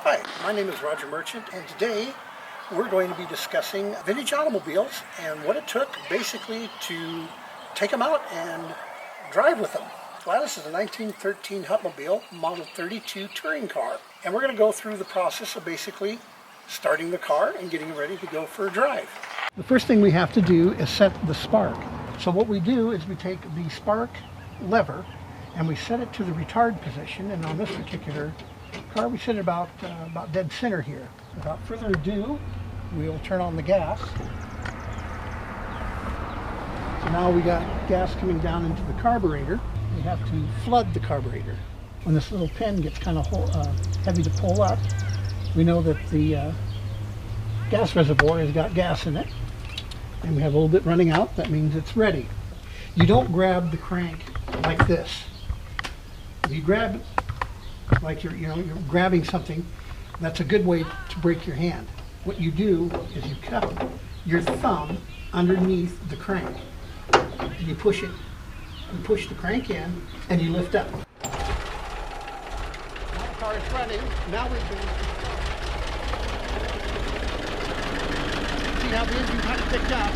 Hi, my name is Roger Merchant, and today we're going to be discussing vintage automobiles and what it took basically to take them out and drive with them. Gladys is a 1913 Hupmobile Model 32 touring car, and we're going to go through the process of basically starting the car and getting it ready to go for a drive. The first thing we have to do is set the spark. So what we do is we take the spark lever and we set it to the retard position, and on this particular car we set it about dead center here. Without further ado, we'll turn on the gas. So now we got gas coming down into the carburetor. We have to flood the carburetor. When this little pin gets kind of heavy to pull up, we know that the gas reservoir has got gas in it, and we have a little bit running out. That means it's ready. You don't grab the crank like this. If you grab like you're grabbing something, that's a good way to break your hand. What you do is you cup your thumb underneath the crank, and you push it. You push the crank in, and you lift up. Now the car is running. Now we can see how the engine kind of picked up.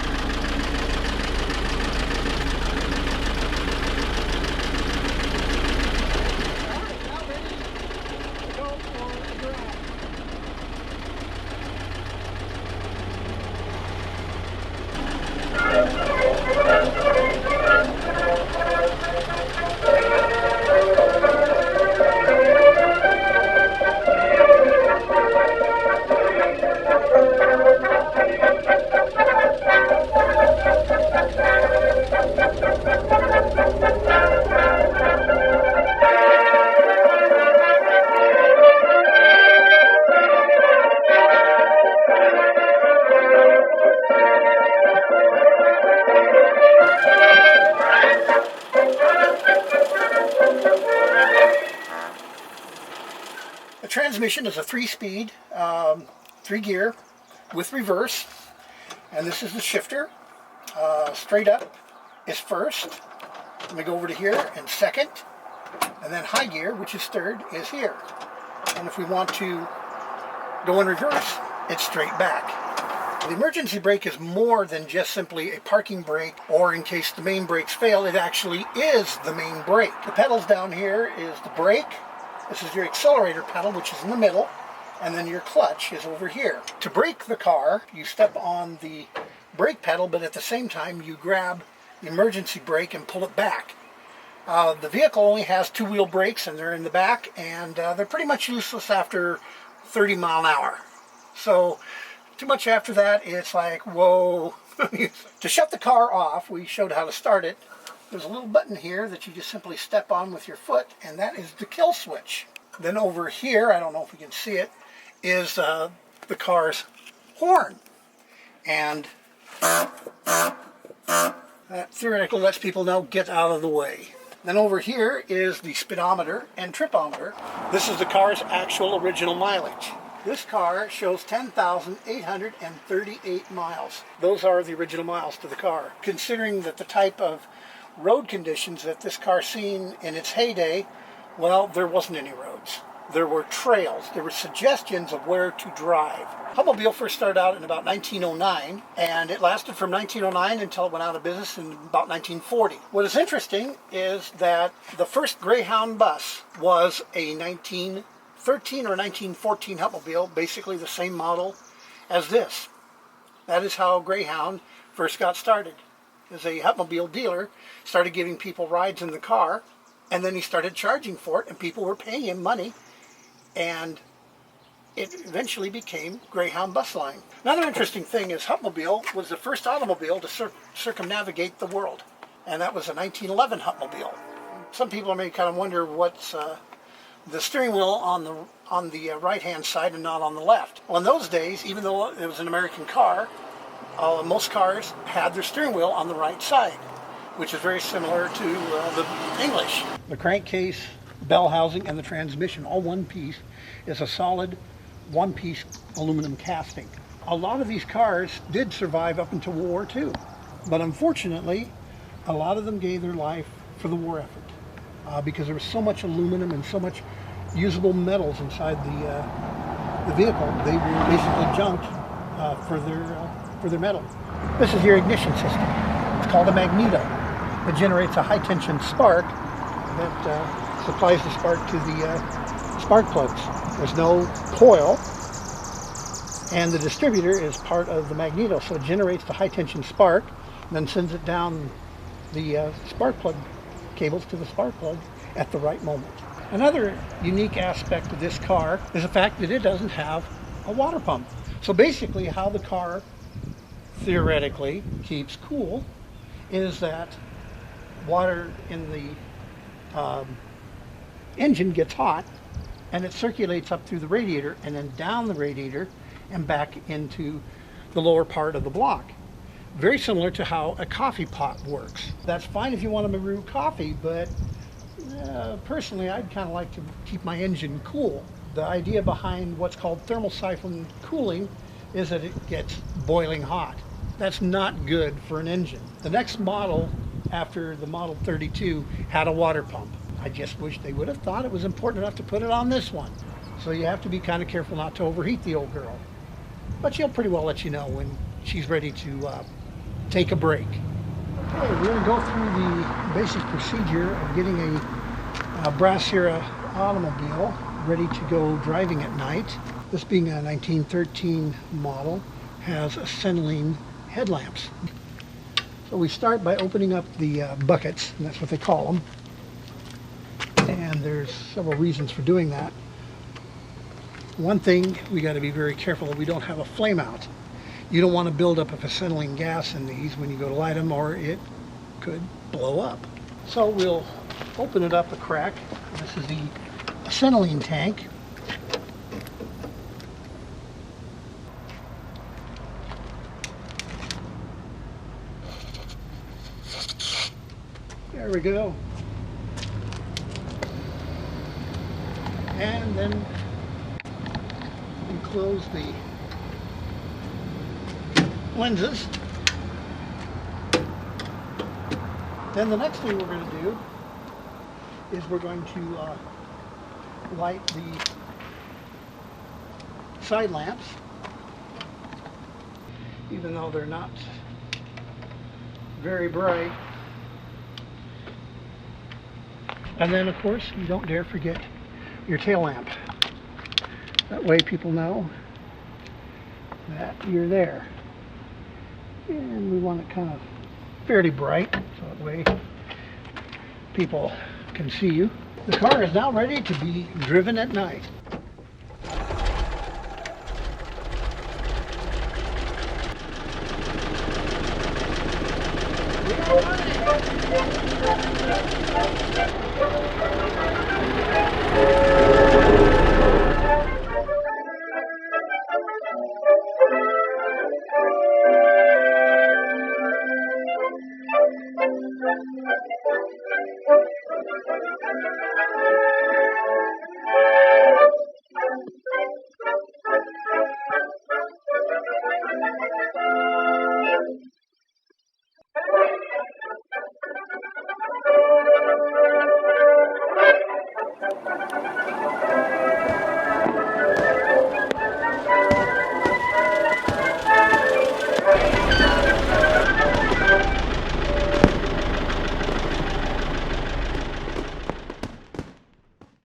The transmission is a 3-speed, 3-gear with reverse, and this is the shifter. Straight up is first. Let me go over to here, and second, and then high gear, which is third, is here. And if we want to go in reverse, it's straight back. The emergency brake is more than just simply a parking brake, or in case the main brakes fail, it actually is the main brake. The pedals down here is the brake. This is your accelerator pedal, which is in the middle, and then your clutch is over here. To brake the car, you step on the brake pedal, but at the same time you grab the emergency brake and pull it back. The vehicle only has 2-wheel brakes, and they're in the back, and they're pretty much useless after 30 mile an hour. So too much after that, it's like, whoa. To shut the car off, we showed how to start it. There's a little button here that you just simply step on with your foot, and that is the kill switch. Then over here, I don't know if we can see it, is the car's horn. And that theoretically lets people know, get out of the way. Then over here is the speedometer and tripometer. This is the car's actual original mileage. This car shows 10,838 miles. Those are the original miles to the car. Considering that the type of road conditions that this car seen in its heyday, well, there wasn't any roads. There were trails. There were suggestions of where to drive. Hupmobile first started out in about 1909, and it lasted from 1909 until it went out of business in about 1940. What is interesting is that the first Greyhound bus was a 1913 or 1914 Hupmobile, basically the same model as this. That is how Greyhound first got started. As a Hupmobile dealer, started giving people rides in the car, and then he started charging for it, and people were paying him money, and it eventually became Greyhound Bus Line. Another interesting thing is Hupmobile was the first automobile to circumnavigate the world, and that was a 1911 Hupmobile. Some people may kind of wonder what's the steering wheel on the right-hand side and not on the left. Well, in those days, even though it was an American car, most cars had their steering wheel on the right side, which is very similar to the English. The crankcase, bell housing, and the transmission, all one piece, is a solid one-piece aluminum casting. A lot of these cars did survive up until World War II, but unfortunately, a lot of them gave their life for the war effort because there was so much aluminum and so much usable metals inside the vehicle, they were basically junked for their metal. This is your ignition system. It's called a magneto. It generates a high tension spark that supplies the spark to the spark plugs. There's no coil, and the distributor is part of the magneto, so it generates the high tension spark, and then sends it down the spark plug cables to the spark plug at the right moment. Another unique aspect of this car is the fact that it doesn't have a water pump. So basically how the car theoretically keeps cool is that water in the engine gets hot and it circulates up through the radiator and then down the radiator and back into the lower part of the block. Very similar to how a coffee pot works. That's fine if you want to brew coffee, but personally I'd kind of like to keep my engine cool. The idea behind what's called thermal siphon cooling is that it gets boiling hot. That's not good for an engine. The next model after the Model 32 had a water pump. I just wish they would have thought it was important enough to put it on this one. So you have to be kind of careful not to overheat the old girl. But she'll pretty well let you know when she's ready to take a break. Okay, we're going to go through the basic procedure of getting a Brasera automobile ready to go driving at night. This being a 1913 model, has acetylene headlamps. So we start by opening up the buckets, and that's what they call them. And there's several reasons for doing that. One thing, we got to be very careful that we don't have a flame out. You don't want to build up of acetylene gas in these when you go to light them, or it could blow up. So we'll open it up a crack. This is the acetylene tank. There we go. And then we close the lenses. Then the next thing we're going to do is we're going to light the side lamps, even though they're not very bright. And then of course you don't dare forget your tail lamp. That way people know that you're there. And we want it kind of fairly bright, so that way people can see you. The car is now ready to be driven at night.